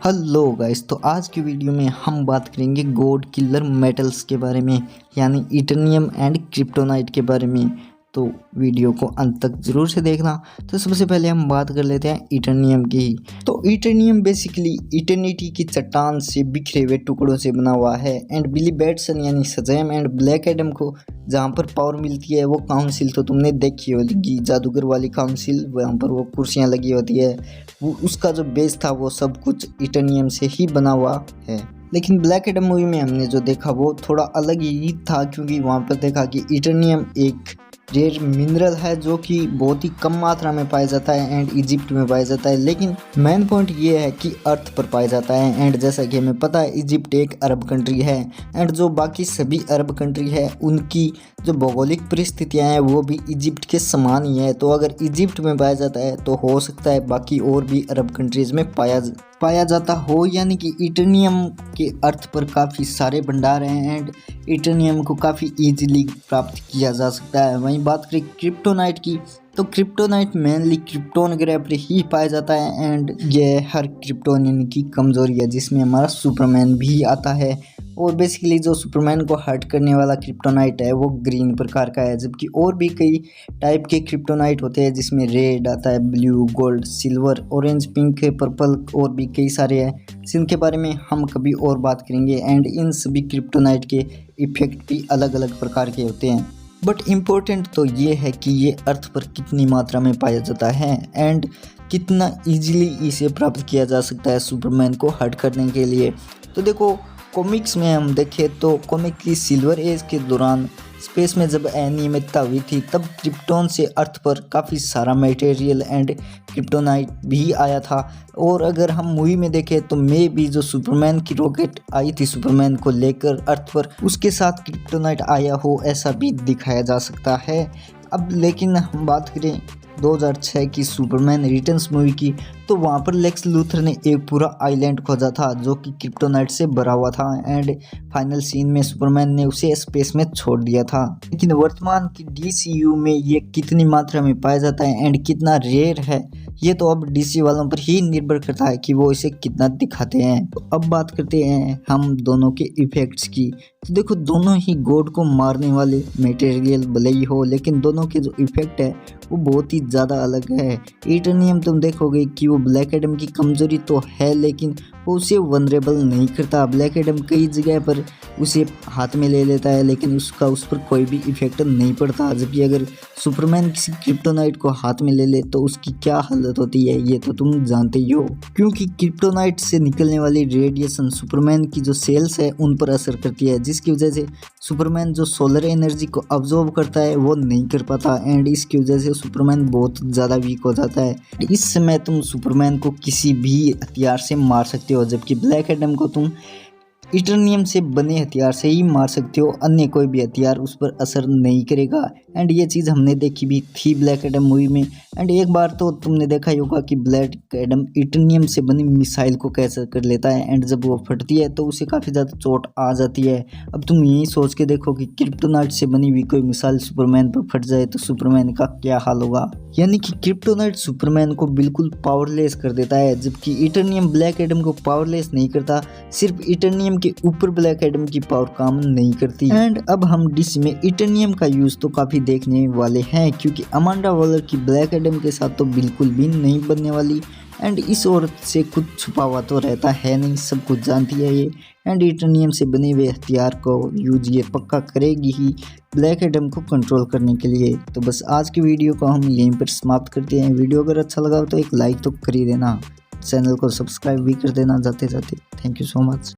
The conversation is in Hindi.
हेलो गाइस, तो आज की वीडियो में हम बात करेंगे गॉड किलर मेटल्स के बारे में, यानी इटर्नियम एंड क्रिप्टोनाइट के बारे में। तो वीडियो को अंत तक जरूर से देखना। तो सबसे पहले हम बात कर लेते हैं इटर्नियम की। तो इटर्नियम बेसिकली इटर्निटी की चट्टान से बिखरे हुए टुकड़ों से बना हुआ है। एंड बिली बैटसन यानी शज़ैम एंड ब्लैक एडम को जहाँ पर पावर मिलती है, वो काउंसिल तो तुमने देखी होगी, जादूगर वाली काउंसिल, वहाँ पर वो कुर्सियाँ लगी होती है, वो उसका जो बेस था वो सब कुछ इटर्नियम से ही बना हुआ है। लेकिन ब्लैक एडम मूवी में हमने जो देखा वो थोड़ा अलग ही था, क्योंकि वहाँ पर देखा कि इटर्नियम एक रेयर मिनरल है जो कि बहुत ही कम मात्रा में पाया जाता है एंड इजिप्ट में पाया जाता है। लेकिन मेन पॉइंट ये है कि अर्थ पर पाया जाता है। एंड जैसा कि हमें पता है इजिप्ट एक अरब कंट्री है एंड जो बाकी सभी अरब कंट्री है उनकी जो भौगोलिक परिस्थितियां हैं वो भी इजिप्ट के समान ही है। तो अगर इजिप्ट में पाया जाता है तो हो सकता है बाकी और भी अरब कंट्रीज में पाया जाता हो, यानी कि इटर्नियम के अर्थ पर काफ़ी सारे भंडार हैं एंड इटर्नियम को काफ़ी इजीली प्राप्त किया जा सकता है। वहीं बात करें क्रिप्टोनाइट की, तो क्रिप्टोनाइट मेनली क्रिप्टोन ग्रह पर ही पाया जाता है एंड ये हर क्रिप्टोनियन की कमजोरी है, जिसमें हमारा सुपरमैन भी आता है। और बेसिकली जो सुपरमैन को हर्ट करने वाला क्रिप्टोनाइट है वो ग्रीन प्रकार का है, जबकि और भी कई टाइप के क्रिप्टोनाइट होते हैं जिसमें रेड आता है, blue, gold, silver, orange, pink, purple और भी कई सारे हैं जिनके बारे में हम कभी और बात करेंगे। एंड इन सभी क्रिप्टोनाइट के इफेक्ट भी अलग अलग प्रकार के होते हैं। बट इम्पोर्टेंट तो ये है कि ये अर्थ पर कितनी मात्रा में पाया जाता है एंड कितना इजीली इसे प्राप्त किया जा सकता है सुपरमैन को हर्ट करने के लिए। तो देखो, कॉमिक्स में हम देखें तो कॉमिक की सिल्वर एज के दौरान स्पेस में जब अनियमितता हुई थी तब क्रिप्टोन से अर्थ पर काफ़ी सारा मटेरियल एंड क्रिप्टोनाइट भी आया था। और अगर हम मूवी में देखें तो मे भी जो सुपरमैन की रॉकेट आई थी सुपरमैन को लेकर अर्थ पर, उसके साथ क्रिप्टोनाइट आया हो, ऐसा भी दिखाया जा सकता है। अब लेकिन हम बात करें 2006 की सुपरमैन रिटर्न्स मूवी की, तो वहाँ पर लेक्स लूथर ने एक पूरा आइलैंड खोजा था जो कि क्रिप्टोनाइट से भरा हुआ था एंड फाइनल सीन में सुपरमैन ने उसे स्पेस में छोड़ दिया था। लेकिन वर्तमान की डीसीयू में ये कितनी मात्रा में पाया जाता है एंड कितना रेयर है, ये तो अब डीसी वालों पर ही निर्भर करता है कि वो इसे कितना दिखाते हैं। तो अब बात करते हैं हम दोनों के इफेक्ट्स की। तो देखो, दोनों ही गॉड को मारने वाले मटेरियल भले ही हो, लेकिन दोनों के जो इफेक्ट है वो बहुत ही ज़्यादा अलग है। इटर्नियम तुम देखोगे कि वो ब्लैक एडम की कमज़ोरी तो है, लेकिन वो उसे वनरेबल नहीं करता। ब्लैक एडम कई जगह पर उसे हाथ में ले लेता है लेकिन उसका उस पर कोई भी इफेक्ट नहीं पड़ता। जबकि अगर सुपरमैन किसी क्रिप्टोनाइट को हाथ में ले ले तो उसकी क्या हालत होती है ये तो तुम जानते ही हो, क्योंकि क्रिप्टोनाइट से निकलने वाली रेडिएशन सुपरमैन की जो सेल्स है उन पर असर करती है, जिसकी वजह से सुपरमैन जो सोलर एनर्जी को अब्जॉर्ब करता है वो नहीं कर पाता एंड इसकी वजह से सुपरमैन बहुत ज़्यादा वीक हो जाता है। इस समय तुम सुपरमैन को किसी भी हथियार से मार सकते हो, जबकि ब्लैक एडम को तुम इटर्नियम से बने हथियार से ही मार सकते हो, अन्य कोई भी हथियार उस पर असर नहीं करेगा। एंड ये चीज़ हमने देखी भी थी ब्लैक एडम मूवी में। एंड एक बार तो तुमने देखा ही होगा कि ब्लैक एडम इटर्नियम से बनी मिसाइल को कैसे कर लेता है एंड जब वो फटती है तो उसे काफ़ी ज़्यादा चोट आ जाती है। अब तुम यही सोच के देखो कि क्रिप्टोनाइट से बनी हुई कोई मिसाइल सुपरमैन पर फट जाए तो सुपरमैन का क्या हाल होगा। यानी कि क्रिप्टोनाइट सुपरमैन को बिल्कुल पावरलेस कर देता है, जबकि इटर्नियम ब्लैक एडम को पावरलेस नहीं करता। सिर्फ इटर्नियम के ऊपर ब्लैक एडम की पावर काम नहीं करती। एंड अब हम डीसी में इटर्नियम का यूज तो काफी देखने वाले हैं, क्योंकि अमांडा वॉलर की ब्लैक एडम के साथ तो बिल्कुल भी नहीं बनने वाली। एंड इस औरत से कुछ छुपा हुआ तो रहता है नहीं, सब कुछ जानती है ये। एंड इटर्नियम से बने हुए हथियार को यूज ये पक्का करेगी ही ब्लैक एडम को कंट्रोल करने के लिए। तो बस आज की वीडियो को हम यहीं पर समाप्त करते हैं। वीडियो अगर अच्छा लगा तो एक लाइक तो कर ही देना, चैनल को सब्सक्राइब भी कर देना जाते जाते। Thank you so much.